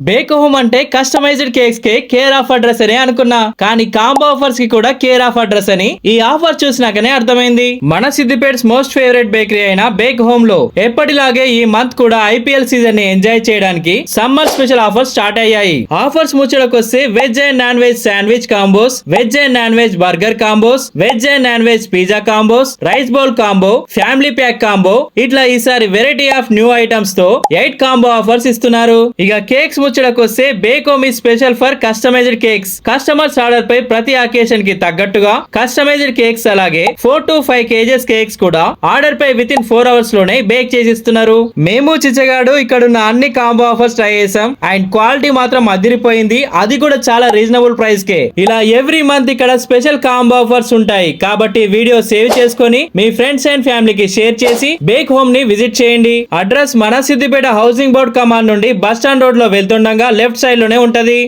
Bake home అంటే customized cakes కే care of address అని అనుకున్నా, కానీ కాంబో ఆఫర్స్ కి కూడా కేర్ ఆఫ్ అడ్రస్ అని ఈ ఆఫర్ చూసినాకనే అర్థమైంది. మన సిద్దిపేట్స్ మోస్ట్ ఫేవరెట్ బేకరీ అయిన బేక్ హోమ్ లో ఎప్పటిలాగే ఈ మంత్ కూడా ఐపీఎల్ సీజన్ ని ఎంజాయ్ చేయడానికి సమ్మర్ స్పెషల్ ఆఫర్స్ స్టార్ట్ అయ్యాయి. ఆఫర్స్ ముచ్చటకొస్తే veg and non veg sandwich combos, veg and non veg burger combos, veg and non veg pizza combos, rice bowl combo, family pack combo, ఇట్లా ఈసారి variety of new items తో 8 combo offers ఇస్తున్నారు. ఇక cakes ముచ్చటకొస్తే bake home ఈ special for customised cakes. Customers order పై ప్రతి occasion కి తగ్గట్టుగా కస్టమైజ్డ్ కేక్స్, అలాగే 4 to 5 kgs కేక్స్ కూడా ఆర్డర్ పై విత్ ఇన్ 4 hours లోనే బేక్ చేసి ఇస్తున్నారు. మేము చిచ్చగాడు ఇక్కడున్న అన్ని కాంబో ఆఫర్స్ ట్రై చేసాం అండ్ క్వాలిటీ మాత్రం అదిరిపోయింది, అది కూడా చాలా రీజనబుల్ ప్రైస్ కే. ఇలా ఎవ్రీ మంత్ ఇక్కడ స్పెషల్ కాంబో ఆఫర్స్ ఉంటాయి కాబట్టి వీడియో సేవ్ చేసుకొని మీ ఫ్రెండ్స్ అండ్ ఫ్యామిలీకి షేర్ చేసి బేక్ హోమ్ ని విజిట్ చేయండి. అడ్రస్ మన సిద్దిపేట హౌసింగ్ బోర్డ్ కమాండ్ నుండి బస్ స్టాండ్ రోడ్ లో వెళ్తుండగా లెఫ్ట్ సైడ్ లోనే ఉంటది.